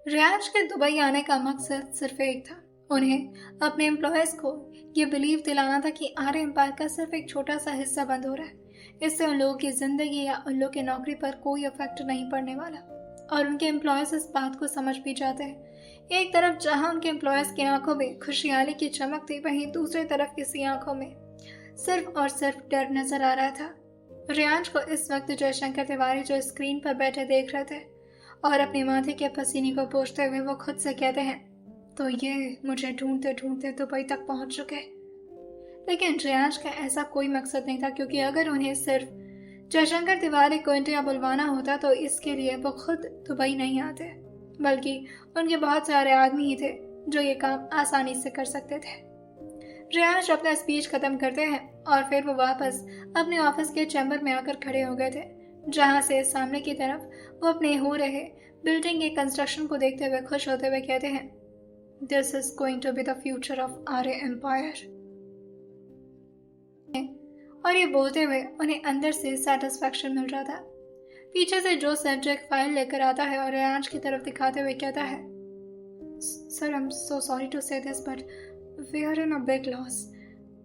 रियाज के दुबई आने का मकसद सिर्फ एक था। उन्हें अपने एम्प्लॉयज़ को ये बिलीव दिलाना था कि आर्य एम्पायर का सिर्फ एक छोटा सा हिस्सा बंद हो रहा है। इससे उन लोगों की जिंदगी या उन लोगों की नौकरी पर कोई इफेक्ट नहीं पड़ने वाला। और उनके एम्प्लॉयज़ इस बात को समझ भी जाते हैं। एक तरफ जहां उनके एम्प्लॉयज़ की आंखों में खुशहाली की चमक थी, वहीं दूसरी तरफ किसी आंखों में सिर्फ और सिर्फ डर नजर आ रहा था। रियाज को इस वक्त जयशंकर तिवारी जो स्क्रीन पर बैठे देख रहे थे और अपने माथे के पसीने को पोंछते हुए वो खुद से कहते हैं, तो ये मुझे ढूंढते ढूंढते दुबई तक पहुंच चुके। लेकिन रियाज का ऐसा कोई मकसद नहीं था, क्योंकि अगर उन्हें सिर्फ जयशंकर तिवारी को इंडिया बुलवाना होता तो इसके लिए वो खुद दुबई नहीं आते, बल्कि उनके बहुत सारे आदमी ही थे जो ये काम आसानी से कर सकते थे। रियाज अपना स्पीच खत्म करते हैं और फिर वो वापस अपने ऑफिस के चैम्बर में आकर खड़े हो गए थे, जहां से सामने की तरफ वो अपने हो रहे बिल्डिंग के कंस्ट्रक्शन को देखते हुए खुश होते हुए कहते हैं, this is going to be the future of Arya empire. और ये बोलते हुए उन्हें अंदर से सेटिस्फैक्शन मिल रहा था। पीछे से जो सब्जेक्ट फाइल लेकर आता है और रियाज की तरफ दिखाते हुए कहता है, sir I am so sorry to say this but we are in a big loss.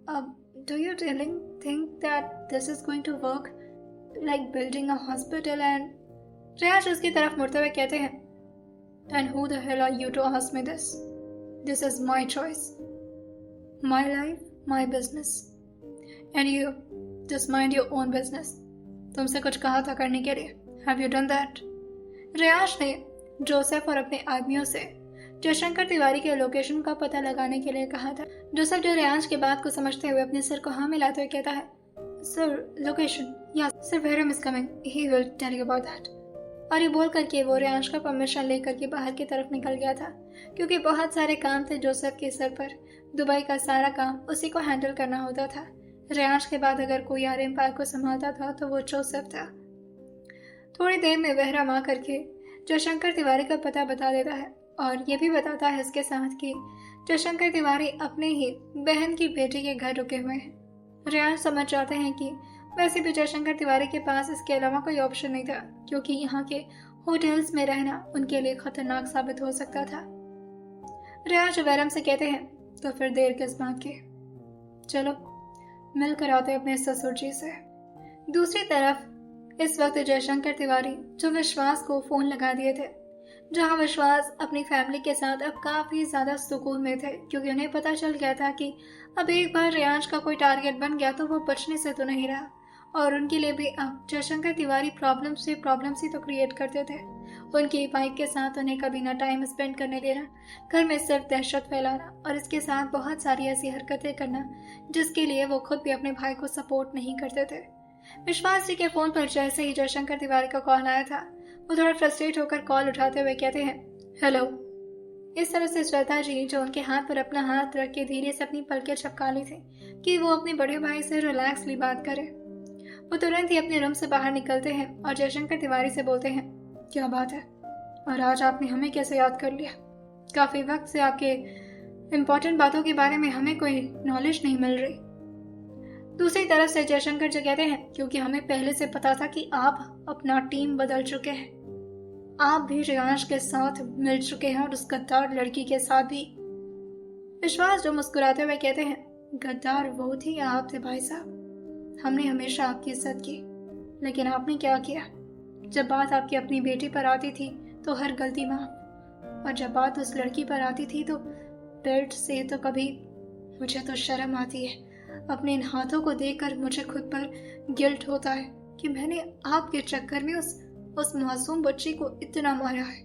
Do you really think that this is going to work like building a hospital? And Riyaz उसकी तरफ मुड़ते हुए कहते हैं, and who the hell are you to ask me this? This is my choice, my life, my business, and you just mind your own business. तुमसे कुछ कहा था करने के लिए, have you done that? रियाज ने जोसेफ और अपने आदमियों से जयशंकर तिवारी के लोकेशन का पता लगाने के लिए कहा था। जोसेफ जो रियाज की बात को समझते हुए अपने सिर को हाँ मिलाते हुए कहता है, Sir, location. Yeah, Sir Bhairam is coming. He will tell you about that. और ये बोल करके वो रियांश का परमिशन लेकर के बाहर की तरफ निकल गया था, क्योंकि बहुत सारे काम थे जोसेफ के सर पर। दुबई का सारा काम उसी को हैंडल करना होता था। रियांश के बाद अगर कोई आर्य एम्पायर को संभालता था तो वो जोसेफ था। थोड़ी देर में बहराम आ करके जयशंकर तिवारी का पता बता देता है और ये भी बताता है इसके साथ कि जयशंकर तिवारी अपने ही बहन की बेटी के घर रुके हुए हैं। रियाज समझ जाते हैं कि वैसे भी जयशंकर तिवारी के पास इसके अलावा कोई ऑप्शन नहीं था, क्योंकि यहाँ के होटल्स में रहना उनके लिए खतरनाक साबित हो सकता था। रियाज बैरम से कहते हैं, तो फिर देर किस बात की, चलो मिलकर आते अपने ससुर जी से। दूसरी तरफ इस वक्त जयशंकर तिवारी जो विश्वास को फोन लगा दिए थे, जहां विश्वास अपनी फैमिली के साथ अब काफी ज्यादा सुकून में थे, क्योंकि उन्हें पता चल गया था कि अब एक बार रियांश का कोई टारगेट बन गया तो वो बचने से तो नहीं रहा। और उनके लिए भी अब जयशंकर तिवारी प्रॉब्लम्स ही तो क्रिएट करते थे। उनकी वाइफ के साथ उन्हें कभी ना टाइम स्पेंड करने देना, घर में सिर्फ दहशत फैलाना और इसके साथ बहुत सारी ऐसी हरकतें करना जिसके लिए वो खुद भी अपने भाई को सपोर्ट नहीं करते थे। विश्वास जी के फोन पर जैसे ही जयशंकर तिवारी का कॉल आया था, वो थोड़ा फ्रस्ट्रेट होकर कॉल उठाते हुए कहते हैं, हेलो। इस तरह से श्रद्धा जी जो उनके हाथ पर अपना हाथ रख के धीरे से अपनी पलकें झपका ली थी कि वो अपने बड़े भाई से रिलैक्सली बात करें। वो तुरंत ही अपने रूम से बाहर निकलते हैं और जयशंकर तिवारी से बोलते हैं, क्या बात है और आज आपने हमें कैसे याद कर लिया? काफी वक्त से आपके इम्पोर्टेंट बातों के बारे में हमें कोई नॉलेज नहीं मिल रही। दूसरी तरफ से जयशंकर जी कहते हैं, क्योंकि हमें पहले से पता था कि आप अपना टीम बदल चुके हैं, आप भी रियांश के साथ मिल चुके हैं और उस गद्दार लड़की के साथ भी। विश्वास जो मुस्कुराते हुए कहते हैं, गद्दार वो थी या आप थे भाई साहब? हमने हमेशा आपकी इज्जत की, लेकिन आपने क्या किया? जब बात आपकी अपनी बेटी पर आती थी तो हर गलती माफ, और जब बात उस लड़की पर आती थी तो बेल्ट से तो कभी। मुझे तो शर्म आती है, अपने इन हाथों को देखकर मुझे खुद पर गिल्ट होता है कि मैंने आपके चक्कर में उस मासूम बच्ची को इतना मारा है।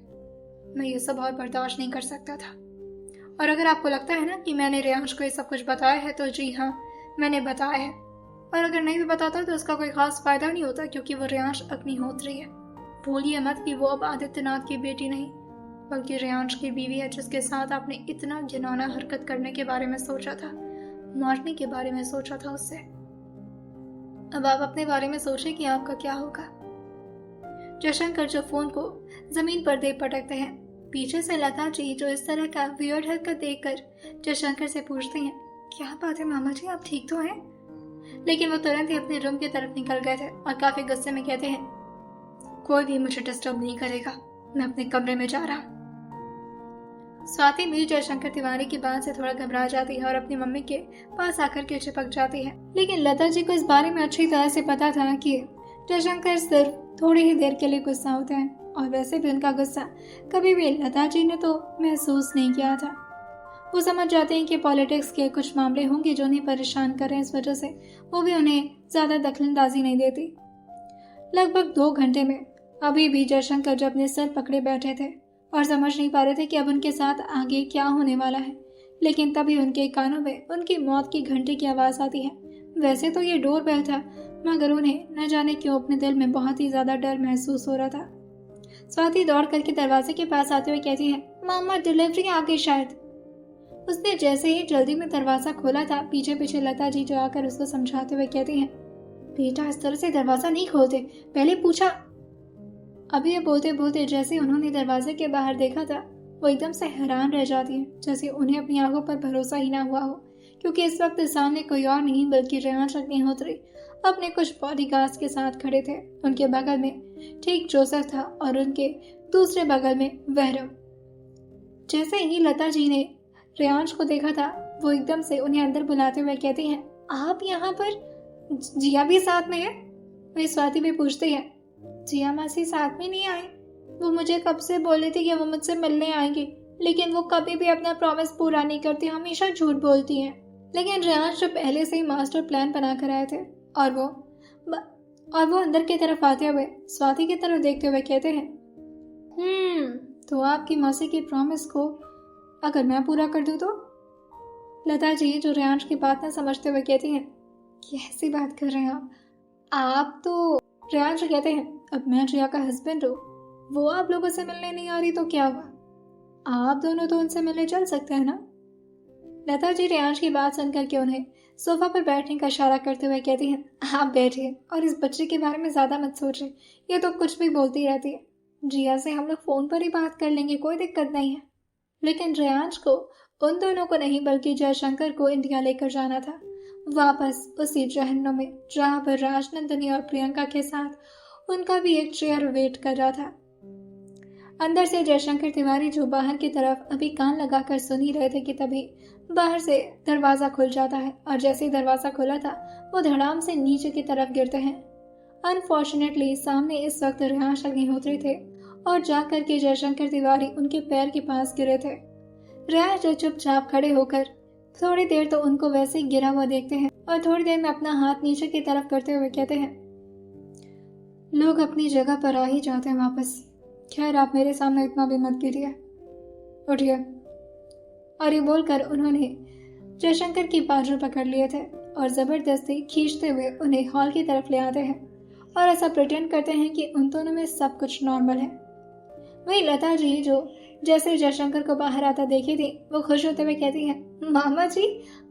मैं ये सब और बर्दाश्त नहीं कर सकता था। और अगर आपको लगता है ना कि मैंने रियांश को ये सब कुछ बताया है, तो जी हाँ, मैंने बताया है। और अगर नहीं भी बताता तो उसका कोई खास फायदा नहीं होता, क्योंकि वो रियांश अग्निहोत्री है। भूलिए मत कि वो अब आदित्यनाथ की बेटी नहीं, बल्कि रियांश की बीवी है, जिसके साथ आपने इतना घिनौना हरकत करने के बारे में सोचा था, मारने के बारे में सोचा था उससे। अब आप अपने बारे में सोचें कि आपका क्या होगा। जयशंकर जो फोन को जमीन पर दे पटकते हैं, पीछे से लता जी जो इस तरह का वियर्ड हरकत देखकर जयशंकर से पूछते हैं, क्या बात है मामा जी, आप ठीक तो हैं? लेकिन वो तुरंत ही अपने रूम की तरफ निकल गए थे और काफी गुस्से में कहते हैं, कोई भी मुझे डिस्टर्ब नहीं करेगा, मैं अपने कमरे में जा रहा हूँ। स्वाति मीर जयशंकर तिवारी की बात से थोड़ा घबरा जाती है और अपनी मम्मी के पास आकर के चिपक जाती है। लेकिन लता जी को इस बारे में अच्छी तरह से पता था कि जयशंकर सिर्फ थोड़ी ही देर के लिए गुस्सा होते हैं, और वैसे भी उनका गुस्सा कभी भी लता जी ने तो महसूस नहीं किया था। वो समझ जाते हैं कि पॉलिटिक्स के कुछ मामले होंगे जो उन्हें परेशान कर रहे हैं, इस वजह से वो भी उन्हें ज्यादा दखलंदाजी नहीं देती। लगभग 2 घंटे में अभी भी जयशंकर जो अपने सर पकड़े बैठे थे और समझ नहीं पा रहे थे कि अब उनके साथ आगे क्या होने वाला है, लेकिन तभी उनके कानों में उनकी मौत की घंटे की आवाज आती है। वैसे तो ये डोरबेल था, मगर उन्हें न जाने क्यों अपने दिल में बहुत ही ज्यादा डर महसूस हो रहा था। स्वाति दौड़ करके दरवाजे के पास आते हुए कहती है, मामा डिलीवरी आ गई शायद। उसने जैसे ही जल्दी में दरवाजा खोला था, पीछे पीछे लता जी जो आकर उसको समझाते हुए कहती हैं, बेटा इस तरह से दरवाजा नहीं खोलते, पहले पूछा। अभी ये बोलते बोलते जैसे उन्होंने दरवाजे के बाहर देखा था, वो एकदम से हैरान रह जाती है, जैसे उन्हें अपनी आंखों पर भरोसा ही ना हुआ हो, क्योंकि इस वक्त सामने कोई और नहीं बल्कि रेयांश अग्निहोत्री अपने कुछ बॉडीगार्ड्स के साथ खड़े थे। उनके बगल में ठीक जोसेफ था और उनके दूसरे बगल में वहरम। जैसे ही लता जी ने रेयांश को देखा था, वो एकदम से उन्हें अंदर बुलाते हुए कहती हैं, आप यहाँ पर? जिया भी साथ में है? वे स्वाति भी पूछती है। जिया मासी साथ में नहीं आई, वो मुझे कब से बोली थी कि वो मुझसे मिलने आएंगी, लेकिन वो कभी भी अपना प्रॉमिस पूरा नहीं करती, हमेशा झूठ बोलती हैं। लेकिन रेयांश जो पहले से ही मास्टर प्लान बना कर आए थे, और वो अंदर की तरफ आते हुए स्वाति की तरफ देखते हुए कहते हैं, तो आपकी मौसी की प्रॉमिस को अगर मैं पूरा कर दूं तो? लता जी जो रेयांश की बात न समझते हुए कहती हैं, कैसी बात कर रहे हैं आप तो। रेयांश कहते हैं, अब मैं जिया का हस्बैंड हूँ, वो आप लोगों से मिलने नहीं आ रही तो क्या हुआ, आप दोनों तो उनसे मिलने चल सकते हैं ना। लता जी रेयांश की बात सुनकर के उन्हें सोफा पर बैठने का इशारा करते हुए कहती हैं, आप बैठिए और इस बच्चे के बारे में ज्यादा मत सोचिए, ये तो कुछ भी बोलती रहती है। जिया से हम लोग फोन पर ही बात कर लेंगे, कोई दिक्कत नहीं है। लेकिन रेयांश को उन दोनों को नहीं बल्कि जयशंकर को इंडिया लेकर जाना था, वापस उसी जहन्नुम में जहाँ पर राजनंदिनी और प्रियंका के साथ उनका भी एक चेयर वेट कर रहा था। अंदर से जयशंकर तिवारी जो बाहर की तरफ अभी कान लगाकर सुन ही रहे थे कि तभी बाहर से दरवाजा खुल जाता है, और जैसे ही दरवाजा खुला था वो धड़ाम से नीचे की तरफ गिरते हैं। अनफॉर्चुनेटली सामने इस वक्त रेयांश अग्निहोत्री थे और जाकर के जयशंकर तिवारी उनके पैर के पास गिरे थे। रेयांश जो चुपचाप खड़े होकर थोड़ी देर तो उनको वैसे ही गिरा हुआ देखते हैं और थोड़ी देर में अपना हाथ नीचे की तरफ करते हुए कहते हैं, लोग अपनी जगह पर आ ही जाते हैं वापस, खैर आप मेरे सामने इतना भी मत गिरिए, उठिए। और ये बोलकर उन्होंने जयशंकर की बाजू पकड़ लिए थे और जबरदस्ती खींचते हुए उन्हें हॉल की तरफ ले आते हैं और ऐसा प्रिटेंड करते हैं कि उन दोनों में सब कुछ नॉर्मल है। वही लता जी जो जैसे जयशंकर को बाहर आता देखी थी, वो खुश होते हुए कहती है, मामा जी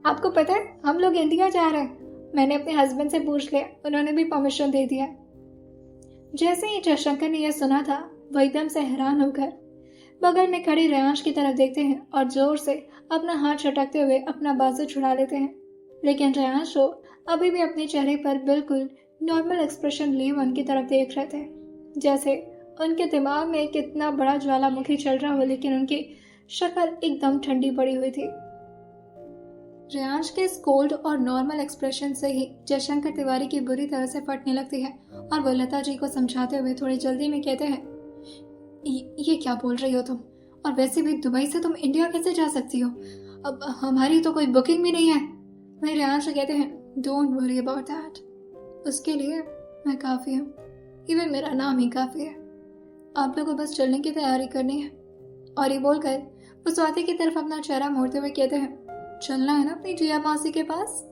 आपको पता है हम लोग इंडिया जा रहे हैं, मैंने अपने हस्बैंड से पूछ लिया, उन्होंने भी परमिशन दे दिया। जैसे ही जयशंकर ने यह सुना था, वो एकदम से हैरान होकर बगल में खड़ी रेयांश की तरफ देखते हैं और जोर से अपना हाथ झटकते हुए अपना बाजू छुड़ा लेते हैं। लेकिन रेयांश अभी भी अपने चेहरे पर बिल्कुल नॉर्मल एक्सप्रेशन लिए उनकी तरफ देख रहे थे, जैसे उनके दिमाग में कितना बड़ा ज्वालामुखी चल रहा हो, लेकिन उनकी शक्ल एकदम ठंडी पड़ी हुई थी। रेयांश के इस कोल्ड और नॉर्मल एक्सप्रेशन से ही जयशंकर तिवारी की बुरी तरह से फटने लगती है और वो लता जी को समझाते हुए थोड़ी जल्दी में कहते हैं, ये क्या बोल रही हो तुम, और वैसे भी दुबई से तुम इंडिया कैसे जा सकती हो, अब हमारी तो कोई बुकिंग भी नहीं है। वही रेयांश कहते हैं, डोंट वरी अबाउट दैट, उसके लिए मैं काफ़ी हूँ, इवन मेरा नाम ही काफ़ी है, आप लोगों को बस चलने की तैयारी करनी है। और ये बोलकर वो स्वाति की तरफ अपना चेहरा मोड़ते हुए कहते हैं, चलना है ना अपनी जिया मासी के पास।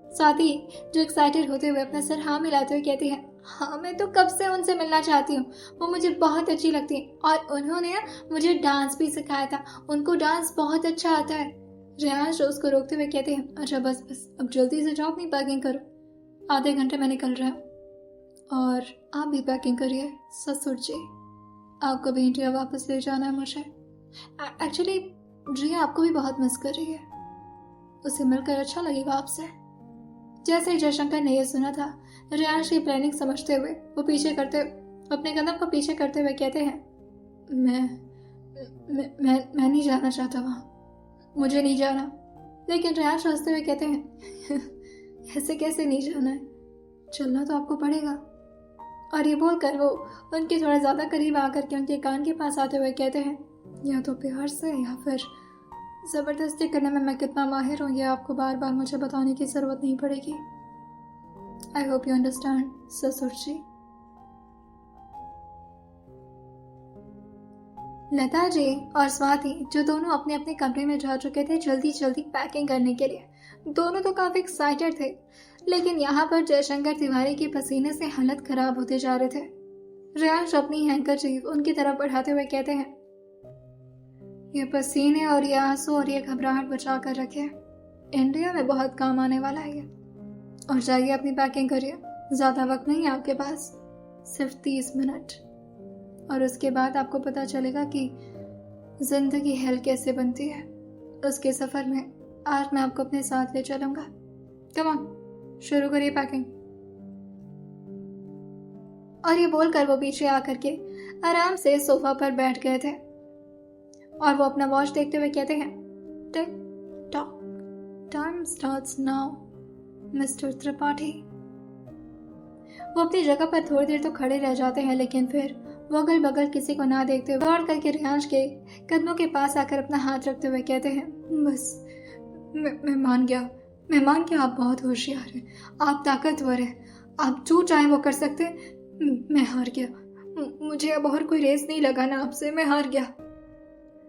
स्वाति जो एक्साइटेड होते हुए अपना सर हाँ मिलाते हुए कहती है, हाँ मैं तो कब से उनसे मिलना चाहती हूँ, वो मुझे बहुत अच्छी लगती है और उन्होंने मुझे डांस भी सिखाया था, उनको डांस बहुत अच्छा आता है। रेयांश उसको रोकते हुए कहते हैं, अच्छा बस बस अब जल्दी से जाओ, अपनी पैकिंग करो, आधे घंटे में निकल रहा हूँ। और आप भी पैकिंग करिए ससुर जी, आपको भी इंडिया वापस ले जाना है मुझे। एक्चुअली जिया आपको भी बहुत मिस कर रही है, उसे मिलकर अच्छा लगेगा आपसे। जैसे ही जयशंकर ने यह सुना था, रेयांश की प्लानिंग समझते हुए वो अपने कदम को पीछे करते हुए कहते हैं, मैं नहीं जाना चाहता वहाँ, मुझे नहीं जाना। लेकिन रेयांश हंसते हुए कहते हैं ऐसे कैसे नहीं जाना है, चलना तो आपको पड़ेगा। और ये बोलकर वो उनके थोड़ा ज़्यादा करीब आकर के उनके कान के पास आते हुए कहते हैं या तो प्यार से या फिर ज़बरदस्ती करने में मैं कितना माहिर हूँ, यह आपको बार बार मुझे बताने की ज़रूरत नहीं पड़ेगी। आई होप यू अंडरस्टैंड ससुर जी। लता जी और स्वाति जो दोनों अपने अपने कमरे में जा चुके थे जल्दी जल्दी पैकिंग करने के लिए, दोनों तो काफ़ी एक्साइटेड थे। लेकिन यहाँ पर जयशंकर तिवारी के पसीने से हालत खराब होते जा रहे थे। रेयांश अपनी हैंकरचीफ उनकी तरफ बढ़ाते हुए कहते हैं ये पसीने और ये आंसू और ये घबराहट बचा कर रखे, इंडिया में बहुत काम आने वाला है ये। और जाइए अपनी पैकिंग करिए, ज़्यादा वक्त नहीं है आपके पास, सिर्फ 30 मिनट, और उसके बाद आपको पता चलेगा कि जिंदगी हेल कैसे बनती है। उसके सफ़र में आज मैं आपको अपने साथ ले चलूँगा। कम ऑन, शुरू करिए पैकिंग। और ये बोलकर वो पीछे आकर के आराम से सोफा पर बैठ गए थे और वो अपना वॉच देखते हुए कहते हैं tick tock, time starts now mister Tripathi. वो अपनी जगह पर थोड़ी देर तो खड़े रह जाते हैं, लेकिन फिर वो अगल बगल किसी को ना देखते हुए दौड़ करके रेयांश के कदमों के पास आकर अपना हाथ रखते हुए कहते हैं बस मैं मान गया, आप बहुत होशियार हैं, आप ताकतवर हैं, आप जो चाहें वो कर सकते हैं। मैं हार गया, मुझे अब और कोई रेस नहीं लगाना आपसे, मैं हार गया।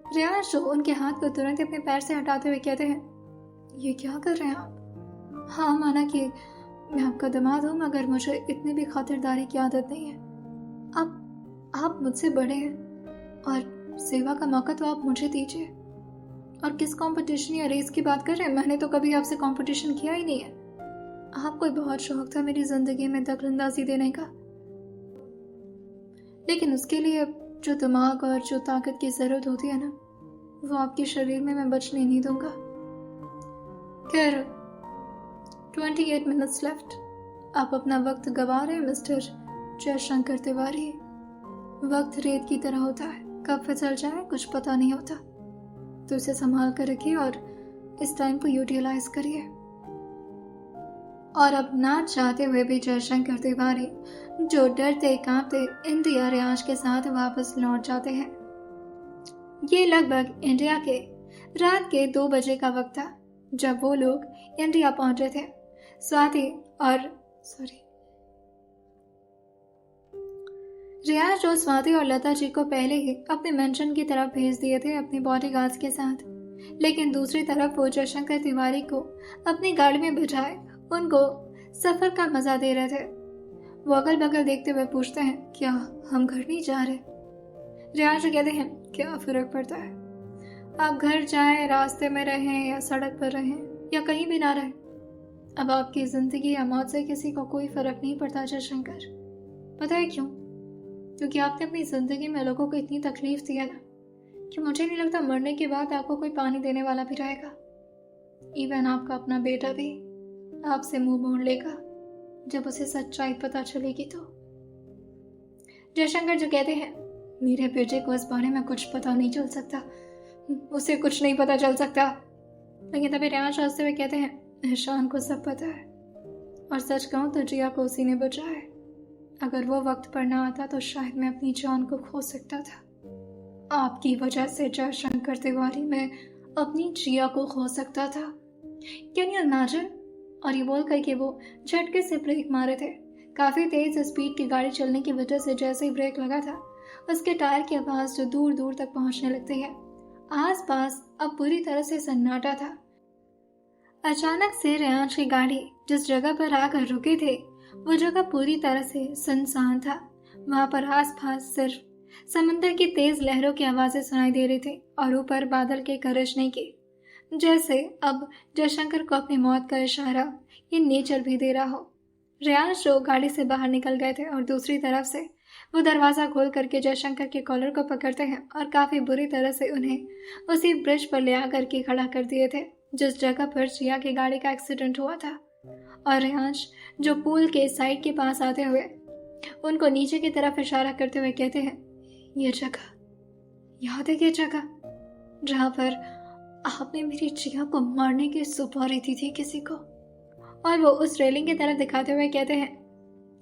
रेयांश उनके हाथ को तुरंत अपने पैर से हटाते हुए कहते हैं ये क्या कर रहे हैं आप? हाँ, माना कि मैं आपका दामाद हूँ, मगर मुझे इतनी भी खातिरदारी की आदत नहीं है। आप मुझसे बड़े हैं और सेवा का मौका तो आप मुझे दीजिए। और किस कंपटीशन या रेस की बात कर रहे हैं? मैंने तो कभी आपसे कंपटीशन किया ही नहीं है। आपको बहुत शौक था मेरी जिंदगी में दखलंदाजी देने का, लेकिन उसके लिए जो दिमाग और जो ताकत की जरूरत होती है ना, वो आपके शरीर में मैं बचने नहीं दूंगा। खैर, 28 मिनट्स लेफ्ट। आप अपना वक्त गवा रहे हैं मिस्टर जयशंकर तिवारी। वक्त रेत की तरह होता है, कब फिसल जाए कुछ पता नहीं होता, तो उसे संभाल कर रखिए और इस टाइम को यूटिलाइज करिए। और अब ना चाहते हुए भी जयशंकर तिवारी जो डरते कांपते इंडिया रेयांश के साथ वापस लौट जाते हैं। ये लगभग इंडिया के रात के 2 बजे का वक्त था जब वो लोग इंडिया पहुंचे थे। स्वाति और रेयांश और स्वाति और लता जी को पहले ही अपने मेंशन की तरफ भेज दिए थे अपने बॉडीगार्ड्स के साथ, लेकिन दूसरी तरफ वो जयशंकर तिवारी को अपनी गाड़ी में बिठाए उनको सफर का मजा दे रहे थे। वो अगल बगल देखते हुए पूछते हैं क्या हम घर नहीं जा रहे? रेयांश कहते हैं क्या फर्क पड़ता है, आप घर जाएं, रास्ते में रहें या सड़क पर रहें या कहीं भी ना रहें, अब आपकी जिंदगी या मौत से किसी को कोई फर्क नहीं पड़ता जयशंकर। पता है क्यों? क्योंकि आपने अपनी जिंदगी में लोगों को इतनी तकलीफ दी है ना कि मुझे नहीं लगता मरने के बाद आपको कोई पानी देने वाला भी रहेगा। इवन आपका अपना बेटा भी आपसे मुंह मोड़ लेगा जब उसे सच्चाई पता चलेगी। तो जयशंकर जो कहते हैं मेरे बेटे को इस बारे में कुछ पता नहीं चल सकता, उसे कुछ नहीं पता चल सकता। लेकिन तभी रेयांश हंसते हुए कहते हैं ईशान को सब पता है, और सच कहूं तो जिया को उसी ने बचाया। अगर वो वक्त पर ना आता तो शायद मैं अपनी जान को खो सकता था। आपकी वजह से जयशंकर तिवारी में अपनी जिया को खो सकता था। Can you imagine? और ये बोल करके वो झटके से ब्रेक मारे थे। काफी तेज स्पीड की गाड़ी चलने की वजह से जैसे ही ब्रेक लगा था उसके टायर की आवाज जो दूर दूर तक पहुंचने लगती है। आसपास अब पूरी तरह से सन्नाटा था। अचानक से रेयांश की गाड़ी जिस जगह पर आकर रुके थे वो जगह पूरी तरह से सुनसान था। वहां पर आसपास सिर्फ समंदर की तेज लहरों की आवाजें सुनाई दे रही थी और ऊपर बादल के गरजने की, जैसे अब जयशंकर को अपनी मौत का इशारा ये नेचर भी दे रहा हो। रेयांश जो गाड़ी से बाहर निकल गए थे और दूसरी तरफ से वो दरवाजा खोल करके जयशंकर के कॉलर को पकड़ते हैं और काफी बुरी तरह से उन्हें उसी ब्रिज पर ले आकर के खड़ा कर दिए थे जिस जगह पर जिया की गाड़ी का एक्सीडेंट हुआ था। और रेयांश जो पूल के साइड के पास आते हुए उनको नीचे की तरफ इशारा करते हुए कहते हैं याद है ये जगह जहाँ पर आपने मेरी जिया को मारने की सुपारी दी थी किसी को? और वो उस रेलिंग की तरफ दिखाते हुए कहते हैं,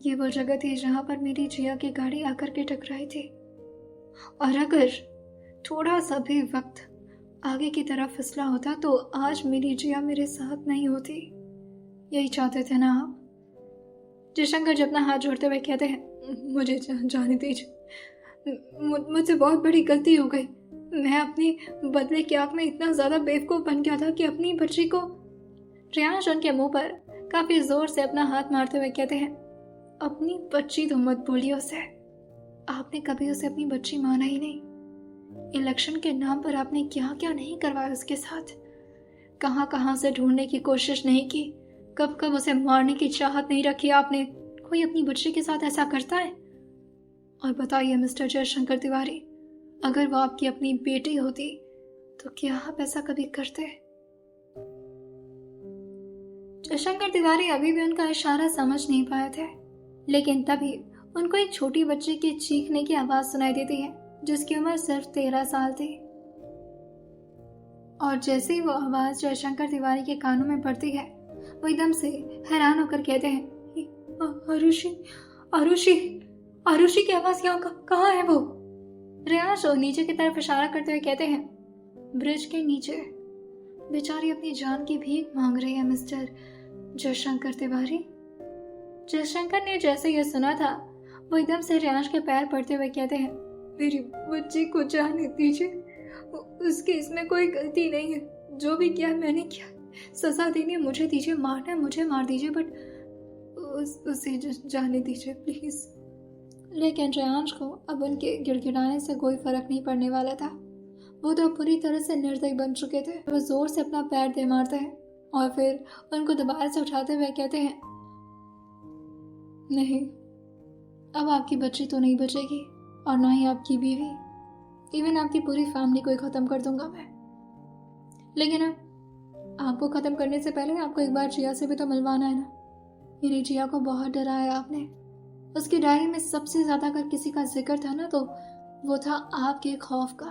ये वो जगह थी जहाँ पर मेरी जिया की गाड़ी आकर के टकराई थी। और अगर थोड़ा सा भी वक्त आगे की तरफ फिसला होता तो आज मेरी जिया मेरे साथ नहीं होती। यही चाहते थे ना आप? जयशंकर जी अपना हाथ जोड़ते हुए कहते हैं, मुझे जाने दीजिए, मुझसे बहुत बड़ी गलती हो गई। मैं अपनी बदले की आंख में इतना ज़्यादा बेवकूफ़ बन गया था कि अपनी बच्ची को। रियांश उनके मुंह पर काफ़ी ज़ोर से अपना हाथ मारते हुए कहते हैं, अपनी बच्ची तो मत बोलिए उसे। आपने कभी उसे अपनी बच्ची माना ही नहीं। इलेक्शन के नाम पर आपने क्या क्या नहीं करवाया उसके साथ। कहाँ कहाँ से ढूंढने की कोशिश नहीं की, कब कब उसे मारने की चाहत नहीं रखी आपने। कोई अपनी बच्ची के साथ ऐसा करता है? और बताइए मिस्टर जयशंकर तिवारी, अगर वो आपकी अपनी बेटी होती तो क्या आप ऐसा कभी करते? जयशंकर तिवारी अभी भी उनका इशारा समझ नहीं पाए थे, लेकिन तभी उनको एक छोटी बच्ची की चीखने की आवाज सुनाई देती है, जिसकी उम्र सिर्फ 13 साल थी। और जैसे ही वो आवाज जयशंकर तिवारी के कानों में पड़ती है, वो एकदम से हैरान होकर कहते हैं, आरुषि, आरुषि, आरुषि की आवाज कहाँ है वो? रियांश नीचे की तरफ इशारा करते हुए कहते हैं, ब्रिज के नीचे। बेचारी अपनी जान की भीख मांग रही है मिस्टर जयशंकर तिवारी। जयशंकर ने जैसे ये सुना था, वो एकदम से रियांश के पैर पड़ते हुए कहते हैं, मेरी बच्ची को जाने दीजिए, उसकी इसमें कोई गलती नहीं है। जो भी किया मैंने किया, सजा देनी मुझे दीजिए, मारना मुझे मार दीजिए, बट उसे जाने दीजिए प्लीज। लेकिन रियांश को अब उनके गिड़गिड़ाने से कोई फर्क नहीं पड़ने वाला था। वो तो पूरी तरह से निर्दयी बन चुके थे। वो जोर से अपना पैर दे मारते हैं और फिर उनको दोबारा से उठाते हुए कहते हैं, नहीं, अब आपकी बच्ची तो नहीं बचेगी और ना ही आपकी बीवी, इवन आपकी पूरी फैमिली को ही खत्म कर दूंगा मैं। लेकिन अब आपको खत्म करने से पहले आपको एक बार जिया से भी तो मिलवाना है ना। मेरी जिया को बहुत डराया आपने। उसकी डायरी में सबसे ज्यादा अगर किसी का जिक्र था ना, तो वो था आपके खौफ का।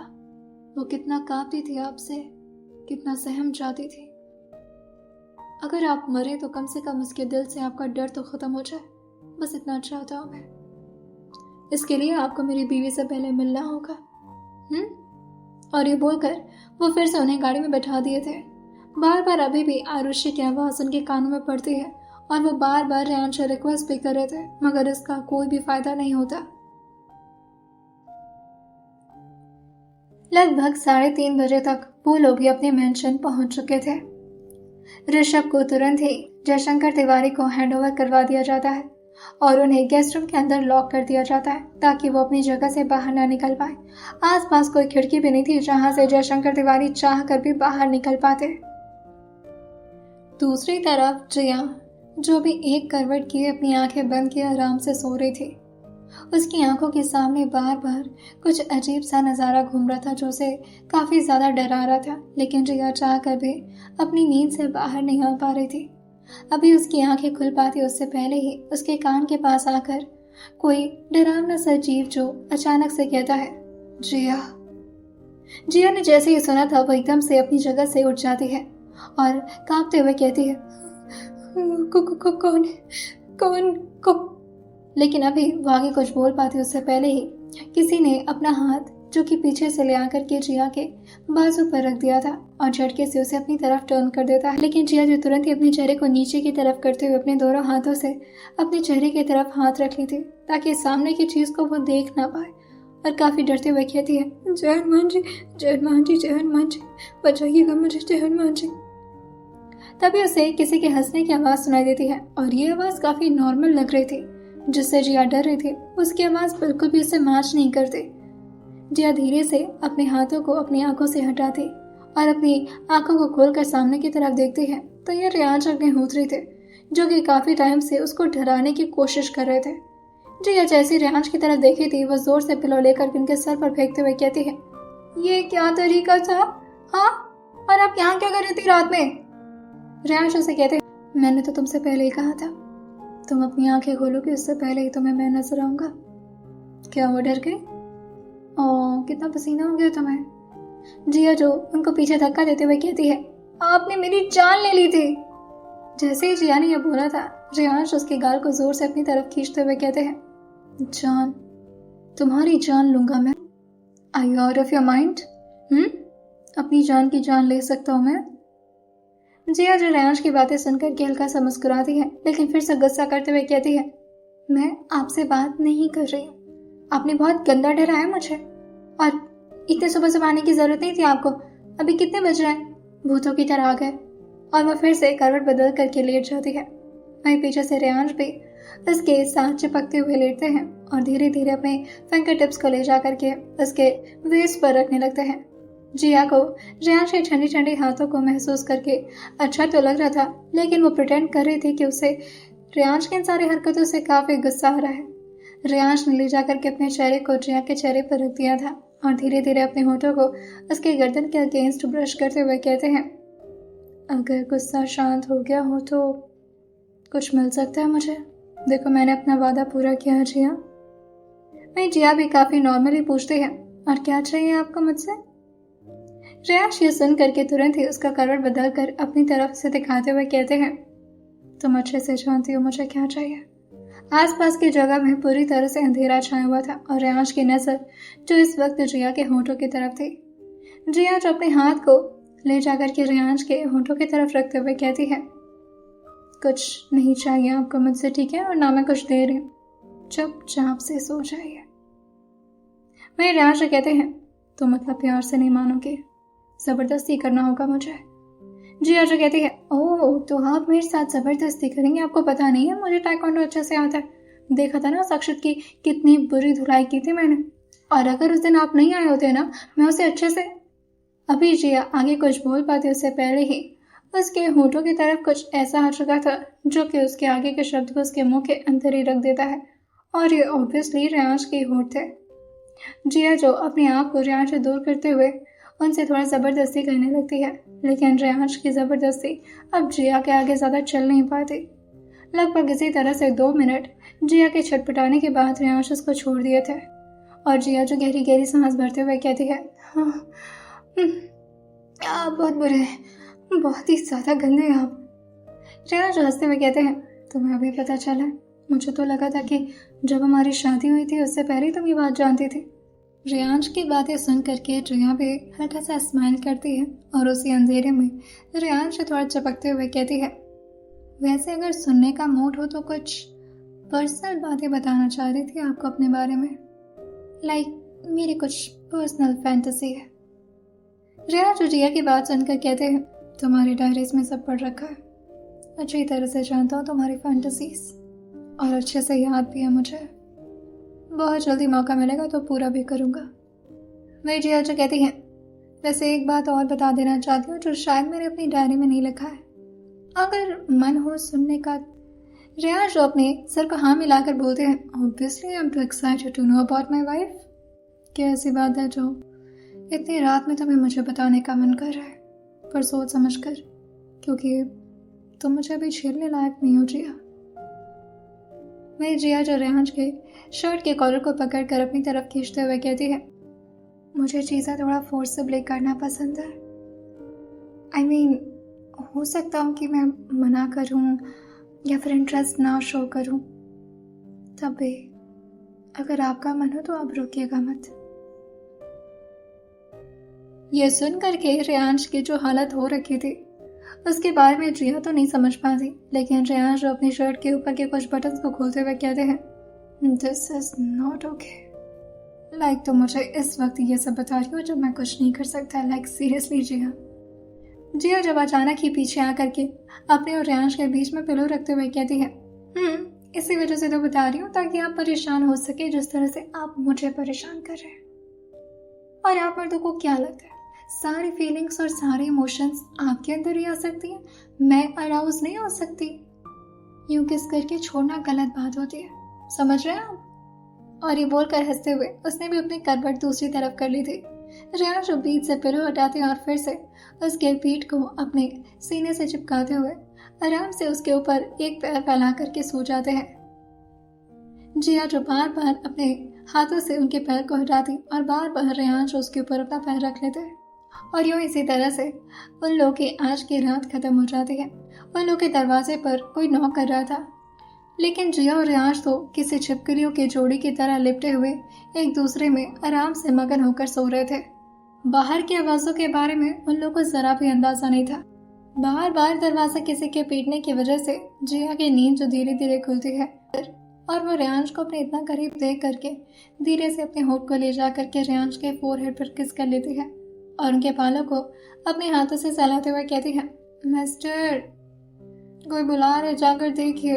वो कितना कांपती थी आपसे, कितना सहम जाती थी। अगर आप मरे तो कम से कम उसके दिल से आपका डर तो खत्म हो जाए, बस इतना चाहता हूं मैं। इसके लिए आपको मेरी बीवी से पहले मिलना होगा। और ये बोलकर वो फिर से उन्हें गाड़ी में बैठा दिए थे। बार बार अभी भी आरुषि की आवाज उनके कानों में पड़ती है और वो बार बार रियांश से रिक्वेस्ट भी कर रहे थे, मगर इसका कोई भी फायदा नहीं होता। लगभग 3:30 बजे तक वो लोग भी अपने मेंशन पहुंच चुके थे। ऋषभ को तुरंत ही जयशंकर तिवारी को हैंडओवर करवा दिया जाता है और उन्हें गेस्ट रूम के अंदर लॉक कर दिया जाता है ताकि वो अपनी जगह से बाहर ना निकल पाए। आसपास कोई खिड़की भी नहीं थी जहां से जयशंकर तिवारी चाह कर भी बाहर निकल पाते। दूसरी तरफ जिया, जो भी एक करवट किए अपनी आंखें बंद किए आराम से सो रही थी, उसकी आंखों के सामने बार बार कुछ अजीब सा नजारा घूम रहा था जो उसे काफी ज्यादा डरा रहा था। लेकिन जिया चाह कर भी अपनी नींद से बाहर नहीं आ पा रही थी। अभी उसकी आंखें खुल पाती उससे पहले ही उसके कान के पास आकर कोई डरावना सा जीव जो अचानक से कहता है, जिया। जिया ने जैसे ही सुना था वो एकदम से अपनी जगह से उठ जाती है और कांपते हुए कहती है, कौन? लेकिन अभी वो आगे कुछ बोल पाती उससे पहले ही किसी ने अपना हाथ, जो कि पीछे से ले आकर के जिया के बाजू पर रख दिया था और झटके से उसे अपनी तरफ टर्न कर देता है। लेकिन जिया जो तुरंत ही अपने चेहरे को नीचे की तरफ करते हुए अपने दोनों हाथों से अपने चेहरे की तरफ हाथ रख ली थी ताकि सामने की चीज को वो देख ना पाए, और काफी डरते हुए कहती है, जय हनुमान जी, जय हनुमान जी, जय हनुमान जी, बचाइएगा मुझे, जय हनुमान जी। तभी उसे किसी के हंसने की आवाज सुनाई देती है और ये आवाज काफी नॉर्मल लग रही थी, जिससे जिया डर रही थी। उसकी आवाज बिल्कुल भी उसे मैच नहीं करती। जिया धीरे से अपने हाथों को अपनी आंखों से हटाती और अपनी आंखों को खोलकर सामने की तरफ देखती है तो ये रियांश अग्निहोत्री थे, जो कि काफी टाइम से उसको डराने की कोशिश कर रहे थे। जिया जैसी रियांश की तरफ देखी थी, वो जोर से पिलो लेकर उनके सर पर फेंकते हुए कहती है, ये क्या तरीका था? हाँ, और आप यहाँ क्या कर रही थी रात में? रियांश उसे कहते, मैंने तो तुमसे पहले ही कहा था, तुम अपनी आंखें खोलोगे उससे पहले ही तुम्हें मैं नजर आऊंगा। क्या वो डर गई? कितना पसीना हो गया तुम्हें। जिया जो उनको पीछे धक्का देते हुए कहती है, आपने मेरी जान ले ली थी। जैसे ही जिया ने यह बोला था, रेयांश उसके गाल को जोर से अपनी तरफ खींचते हुए कहते हैं, जान, तुम्हारी जान लूंगा मैं। Are you out of your mind? अपनी जान की जान ले सकता हूँ मैं? जिया जो रेयांश की बातें सुनकर के हल्का सा मुस्कुराती है, लेकिन फिर से गुस्सा करते हुए कहती है, मैं आपसे बात नहीं कर रही हूँ। आपने बहुत गंदा डराया मुझे, और इतने सुबह सुबह आने की जरूरत नहीं थी आपको। अभी कितने बज रहे हैं? भूतों की तरह आ गए। और वह फिर से करवट बदल करके लेट जाती है। वहीं पीछे से रेयांश भी उसके साथ चिपकते हुए लेटते हैं और धीरे धीरे अपने फिंगर टिप्स को ले जा करके उसके वेस्ट पर रखने लगते हैं। जिया को रेयांश के ठंडी ठंडी हाथों को महसूस करके अच्छा तो लग रहा था, लेकिन वो प्रिटेंड कर रही थी कि उसे रेयांश की इन सारी हरकतों से काफी गुस्सा आ रहा है। रेयांश ने ले जाकर के अपने चेहरे को जिया के चेहरे पर रख दिया था और धीरे धीरे अपने होठों को उसके गर्दन के अगेंस्ट ब्रश करते हुए कहते हैं, अगर गुस्सा शांत हो गया हो तो कुछ मिल सकता है मुझे। देखो, मैंने अपना वादा पूरा किया है जिया। मैं जिया भी काफी नॉर्मली पूछती है, और क्या चाहिए आपको मुझसे? रेयांश ये सुन करके तुरंत ही उसका करवट बदल कर अपनी तरफ से दिखाते हुए कहते हैं, तुम अच्छे से जानती हो मुझे क्या चाहिए। आसपास की जगह में पूरी तरह से अंधेरा छाया हुआ था और रेयांश की नजर जो इस वक्त जिया के होंठों की तरफ थी। जिया जो अपने हाथ को ले जाकर के रेयांश के होंठों की तरफ रखते हुए कहती है, कुछ नहीं चाहिए आपको मुझसे, ठीक है? और ना मैं कुछ दे रही हूँ, चुपचाप से सो जाइए। वही रेयांश कहते हैं, तो मतलब प्यार से नहीं मानोगे, जबरदस्ती करना होगा मुझे। जिया जो कहती है, ओह तो आप मेरे साथ जबरदस्ती करेंगे? आपको पता नहीं है मुझे ताइक्वांडो अच्छे से आता है। देखा था ना साक्षात की कितनी बुरी धुलाई की थी मैंने, और अगर उस दिन आप नहीं आए होते ना, मैं उसे अच्छे से। अभी जिया आगे कुछ बोल पाती उससे पहले ही उसके होठों की तरफ कुछ ऐसा आ चुका था जो कि उसके आगे के शब्द को उसके मुंह के अंदर ही रख देता है, और ये ऑब्वियसली रेयांश के होठ थे। जिया जो अपने आप को रेयांश से दूर करते हुए उनसे थोड़ा ज़बरदस्ती करने लगती है, लेकिन रेयांश की ज़बरदस्ती अब जिया के आगे ज़्यादा चल नहीं पाती। लगभग इसी तरह से 2 मिनट जिया के छटपटाने के बाद रेयांश उसको छोड़ दिए थे, और जिया जो गहरी गहरी सांस भरते हुए कहती है, हाँ, आप बहुत बुरे हैं, बहुत ही ज़्यादा गंदे हैं आप। रेयांश हंसते हुए कहते हैं, तुम्हें अभी पता चला? मुझे तो लगा था कि जब हमारी शादी हुई थी उससे पहले तुम ये बात जानती थी। रेयांश की बातें सुन करके जिया भी हल्का सा स्माइल करती है और उसी अंधेरे में रेयांश से थोड़ा चपकते हुए कहती है, वैसे अगर सुनने का मूड हो तो कुछ पर्सनल बातें बताना चाह रही थी आपको अपने बारे में, लाइक मेरी कुछ पर्सनल फैंटेसी है। रेयांश जिया की बात सुनकर कहते हैं, तुम्हारी डायरीज में सब पढ़ रखा है, अच्छी तरह से जानता हूँ तुम्हारी फैंटेसीज, और अच्छे से याद भी है मुझे। बहुत जल्दी मौका मिलेगा तो पूरा भी करूँगा। वही जिया जो कहती हैं, वैसे एक बात और बता देना चाहती हूँ जो शायद मैंने अपनी डायरी में नहीं लिखा है, अगर मन हो सुनने का। रेयांश अपने सर को हाँ मिलाकर बोलते हैं, obviously I am too excited to know about my wife. क्या ऐसी बात है जो इतनी रात में तुम्हें मुझे बताने का मन कर रहा है? पर सोच समझ कर, क्योंकि तुम मुझे अभी झेलने लायक नहीं हो जिया। वही जिया जो रेयांश के शर्ट के कॉलर को पकड़कर अपनी तरफ खींचते हुए कहती है, मुझे चीज़ें थोड़ा फोर्सबली करना पसंद है। आई मीन, हो सकता हूँ कि मैं मना करूँ या फिर इंटरेस्ट ना शो करूँ, तब भी अगर आपका मन हो तो आप रोकिएगा मत। यह सुन करके रेयांश की जो हालत हो रखी थी उसके बारे में जिया तो नहीं समझ पाती, लेकिन रेयांश जो अपनी शर्ट के ऊपर के कुछ बटन्स को खोलते हुए कहते हैं, this is not okay. Like तो मुझे इस वक्त ये सब बता रही हो जब मैं कुछ नहीं कर सकता? लाइक सीरियसली जिया। जिया जब अचानक ही पीछे आकर के अपने और रेयांश के बीच में पिलो रखते हुए कहती है, इसी वजह से तो बता रही हूँ ताकि आप परेशान हो सके जिस तरह से आप मुझे परेशान कर रहे हैं। और आप मर्दों को क्या लगता है सारी फीलिंग्स और सारे इमोशंस आपके अंदर ही आ सकती हैं? मैं अराउज नहीं हो सकती? यूं किस करके छोड़ना गलत बात होती है, समझ रहे हैं आप? और ये बोलकर हंसते हुए उसने भी अपनी करवट दूसरी तरफ कर ली थी। रेयांश बीच से पिलो हटाते और फिर से उसके पीठ को अपने सीने से चिपकाते हुए आराम से उसके ऊपर एक पैर फैला करके सो जाते हैं। जिया जो बार बार अपने हाथों से उनके पैर को हटाती और बार बार रेयांश उसके ऊपर अपना पैर रख लेते। और यूं इसी तरह से उन लोगों की आज की रात खत्म हो जाती है। उन लोगों के दरवाजे पर कोई नॉक कर रहा था, लेकिन जिया और रेयांश तो किसी छिपकलियों के जोड़ी की तरह लिपटे हुए एक दूसरे में आराम से मगन होकर सो रहे थे। बाहर की आवाजों के बारे में उन लोगों को जरा भी अंदाजा नहीं था। बार बार दरवाजा किसी के पीटने की वजह से जिया की नींद जो धीरे धीरे खुलती है और वो रेयांश को अपने इतना करीब देख करके धीरे से अपने होठ को ले जा करके रेयांश के फोरहेड पर किस कर लेती है और उनके बालों को अपने हाथों से सहलाते हुए कहती है, मिस्टर, कोई बुला रहे, जाकर देखिए।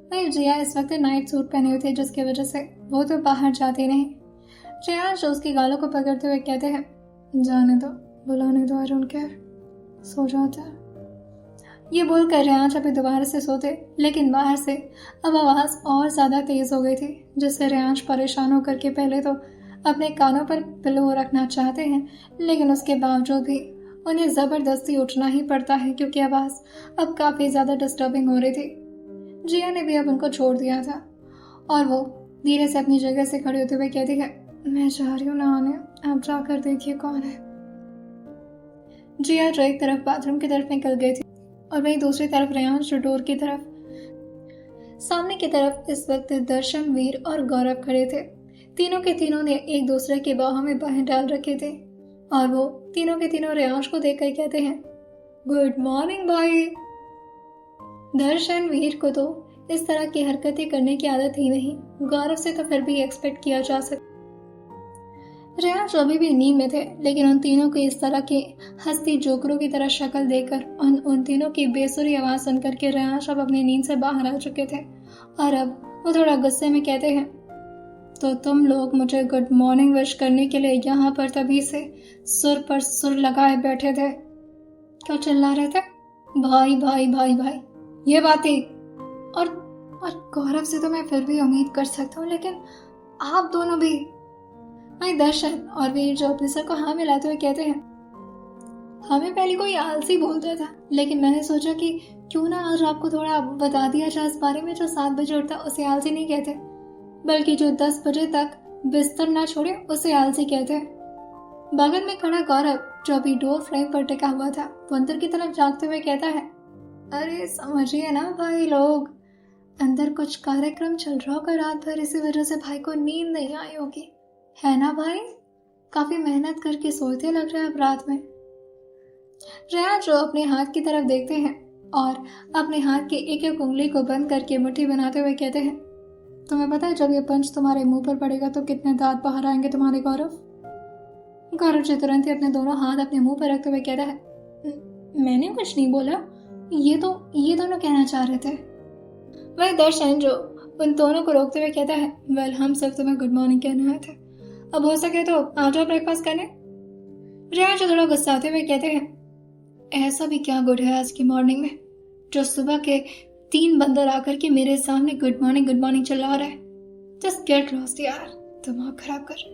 वही जिया इस वक्त नाइट सूट पहने हुए थे, जिसकी वजह से वो तो बाहर जाती नहीं। रेयांश उसकी गालों को पकड़ते हुए कहते हैं, जाने दो, बुलाने दो, आई डोंट केयर, सो जाता है। ये बोलकर रेयांश अभी दोबारा से सोते, लेकिन बाहर से अब आवाज और ज्यादा तेज हो गई थी, जिससे रेयांश परेशान होकर के पहले तो अपने कानों पर पिलो रखना चाहते हैं, लेकिन उसके बावजूद भी उन्हें जबरदस्ती उठना ही पड़ता है क्योंकि आवाज अब काफी ज्यादा डिस्टर्बिंग हो रही थी। जिया ने भी अब उनको छोड़ दिया था और वो धीरे से अपनी जगह से खड़े होते हुए कहती है, मैं जा रही हूँ नहाने, आप जाकर देखिए कौन है। जिया जो एक तरफ बाथरूम की तरफ निकल गई थी और वहीं दूसरी तरफ रेयांश डोर की तरफ। सामने की तरफ इस वक्त दर्शन, वीर और गौरव खड़े थे। तीनों के तीनों ने एक दूसरे की बाहों में बाहें डाल रखे थे और वो तीनों के तीनों रेयांश को देखकर कहते हैं, गुड मॉर्निंग भाई। दर्शन, वीर को तो इस तरह की हरकतें करने की आदत ही नहीं, गौरव से तो फिर भी एक्सपेक्ट किया जा सकता। रेयांश अभी भी नींद में थे, लेकिन उन तीनों की इस तरह की हंसती जोकरों की तरह शक्ल देखकर उन तीनों की बेसुरी आवाज सुनकर के रेयांश अब अपनी नींद से बाहर आ चुके थे और अब वो थोड़ा गुस्से में कहते हैं, तो तुम लोग मुझे गुड मॉर्निंग विश करने के लिए यहाँ पर तभी से सुर पर सुर लगाए बैठे थे। क्या चिल्ला रहे थे? भाई भाई भाई भाई, ये बातें। और गौरव से तो मैं फिर भी उम्मीद कर सकता हूँ, लेकिन आप दोनों भी। भाई दर्शन और वीर जो अपने सर को हाँ मिलाते हुए कहते हैं, हमें पहले कोई आलसी बोलता था, लेकिन मैंने सोचा कि क्यों ना आज आपको थोड़ा बता दिया जाए इस बारे में। जो 7 बजे उठता उसे आलसी नहीं कहते, बल्कि जो 10 बजे तक बिस्तर ना छोड़े उसे आलसी कहते हैं। बगल में खड़ा गौरव जो अभी डोर फ्रेम पर टिका हुआ था, वो अंदर की तरफ झांकते हुए कहता है, अरे समझिए ना भाई लोग, अंदर कुछ कार्यक्रम चल रहा होगा रात भर, इसी वजह से भाई को नींद नहीं आई होगी, है ना भाई? काफी मेहनत करके सोते लग रहा है अब रात में। रेया जो अपने हाथ की तरफ देखते हैं और अपने हाथ की एक एक उंगली को बंद करके मुट्ठी बनाते हुए कहते हैं, तुम्हें पता है जब ये पंच तुम्हारे मुंह पर पड़ेगा तो कितने दांत बाहर आएंगे तुम्हारे गौरव? गौरव जी तुरंत ही अपने दोनों हाथ अपने मुंह पर रखते हुए कहता है, मैंने कुछ नहीं बोला, ये दोनों कहना चाह रहे थे। वह दर्शन जो उन दोनों को रोकते हुए कहता है, वेल हम सब तुम्हें गुड मॉर्निंग कहने आए थे, अब हो सके तो आ जाओ ब्रेकफास्ट करने। रेया जो थोड़ा गुस्साते हुए कहते हैं, ऐसा भी क्या गुड है आज की मॉर्निंग में जो सुबह के 3 बंदर आकर के मेरे सामने गुड मॉर्निंग चिल्ला रहा है? जस्ट गेट लॉस्ट यार, दिमाग खराब कर।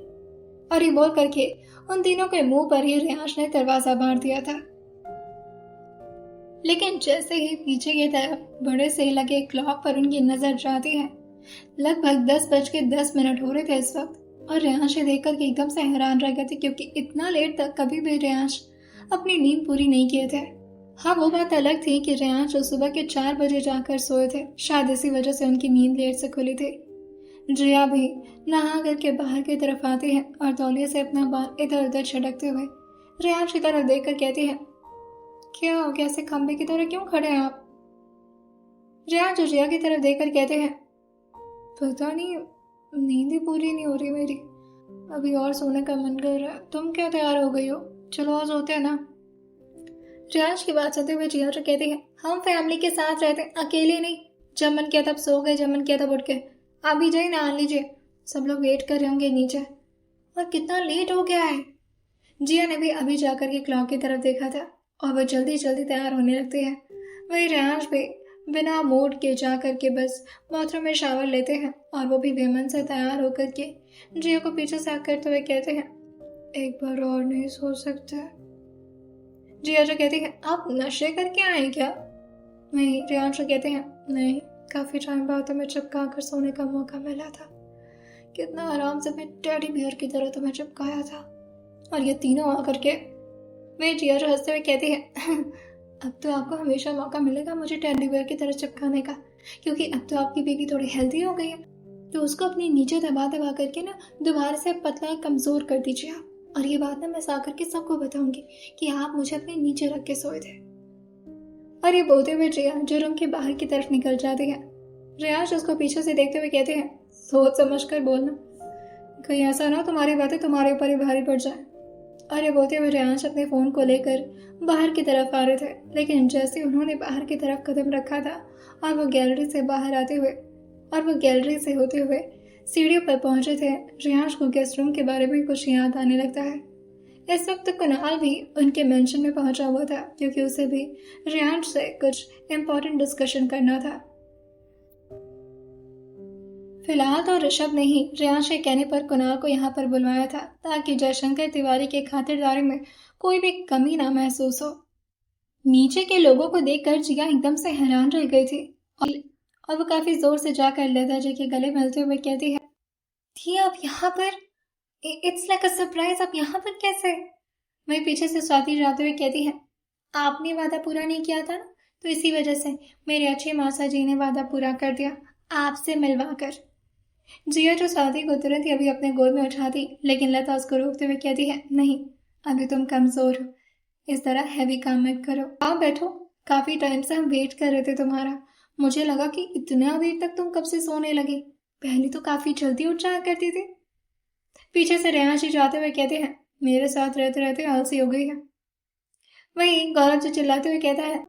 और ये बोल करके उन तीनों के मुंह पर ही रेयांश ने दरवाजा मार दिया था। लेकिन जैसे ही पीछे की तरफ बड़े से लगे क्लॉक पर उनकी नजर जाती है, लगभग 10:10 हो रहे थे इस वक्त, और रेयांश देख कर एकदम से हैरान रह गए थे क्योंकि इतना लेट तक कभी भी रेयांश अपनी नींद पूरी नहीं किए थे। हाँ, वो बात अलग थी कि रेयांश सुबह के 4 बजे जाकर सोए थे, शायद इसी वजह से उनकी नींद लेट से खुली थी। जिया भी नहा करके बाहर की तरफ आती है और तौलिए से अपना बाल इधर उधर छिड़कते हुए रेयांश की तरफ देख कर कहती है, क्या हो गया, ऐसे खंबे की तरह क्यों खड़े हैं आप? रेयांश जिया की तरफ देख कर कहते हैं, पता नहीं, नींद ही पूरी नहीं हो रही मेरी, अभी और सोने का मन कर रहा है। तुम क्या तैयार हो गई हो? चलो आज सोते हैं ना। रेयांश की बात सुनते हुए जिया जो कहती है, हम फैमिली के साथ रहते, अकेले नहीं, जब मन किया तब सो गए, जब मन किया तब उठ के। आप भी जाइए नहा लीजिए, सब लोग वेट कर रहे होंगे नीचे। और कितना लेट हो गया है। जिया ने भी अभी जाकर के क्लॉक की तरफ देखा था और वह जल्दी जल्दी तैयार होने लगती है। वही रेयांश भी बिना मूड के जा करके बस बाथरूम में शावर लेते हैं और वो भी बेमन से तैयार होकर के जिया को पीछे से करते हुए कहते हैं, एक बार और नहीं सो सकते? जिया जो कहती है, आप नशे करके आए क्या? नहीं। रेयांश कहते हैं, नहीं, काफी टाइम बाद तुम्हें चिपका कर सोने का मौका मिला था, कितना आराम से मैं टेडी बियर की तरह तुम्हें चिपकाया था, और ये तीनों आकर के। वे जिया जो हंसते हुए कहती है, अब तो आपको हमेशा मौका मिलेगा मुझे टेडी बियर की तरह चिपकाने का, क्योंकि अब तो आपकी बेबी थोड़ी हेल्दी हो गई है, तो उसको अपनी नीचे दबा दबा करके ना दोबारा से पतला कमज़ोर कर दीजिए आप। और ये बात ना मैं सा करके सबको बताऊंगी कि आप मुझे अपने नीचे रख के सोए थे। और ये बोलते हुए जिया जो रूम के बाहर की तरफ निकल जाती है। रियांश उसको पीछे से देखते हुए कहते हैं, सोच समझ कर बोलना, कहीं ऐसा ना तुम्हारी बातें तुम्हारे ऊपर ही भारी पड़ जाए। और ये बोलते हुए रियांश अपने फ़ोन को लेकर बाहर की तरफ आ रहे थे, लेकिन जैसे उन्होंने बाहर की तरफ कदम रखा था और वो गैलरी से होते हुए सीढ़ियों पर पहुंचे थे, रियांश को गेस्ट रूम के बारे में कुछ याद आने लगता है। इस वक्त कुणाल भी उनके मेंशन में पहुंचा हुआ था, क्योंकि उसे भी रियांश से कुछ इम्पोर्टेंट डिस्कशन करना था। फिलहाल तो ऋषभ ने ही रियांश के कहने पर कुणाल को यहाँ पर बुलवाया था, ताकि जयशंकर तिवारी के खातिरदारी में कोई भी कमी ना महसूस हो। नीचे के लोगों को देखकर जिया एकदम से हैरान रह गई थी, और वो काफी जोर से जाकर लता जी के गले मिलते हुए कहती है, थी आप यहाँ पर? इट्स लाइक अ सरप्राइज, आप यहाँ पर कैसे? वही पीछे से स्वाति जाते हुए कहती है, आपने वादा पूरा नहीं किया था ना, तो इसी वजह से मेरे अच्छे मासा जी ने वादा पूरा कर दिया आपसे मिलवा कर। जिया जो स्वाति को तुरंत ही अभी अपने गोद में उठाती, लेकिन लता उसको रोकते हुए कहती है, नहीं, अभी तुम कमजोर हो, इस तरह हैवी काम मत करो, आओ बैठो, काफी टाइम से हम वेट कर रहे थे तुम्हारा। मुझे लगा कि इतना देर तक तुम कब से सोने लगे, पहले तो काफी जल्दी उठ जाया करती थी। पीछे से रेहाशी जाते हुए कहते हैं, मेरे साथ रहते रहते आलसी हो गई है। वहीं गौरव जी चिल्लाते हुए कहता है,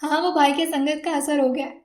हाँ वो भाई के संगत का असर हो गया है,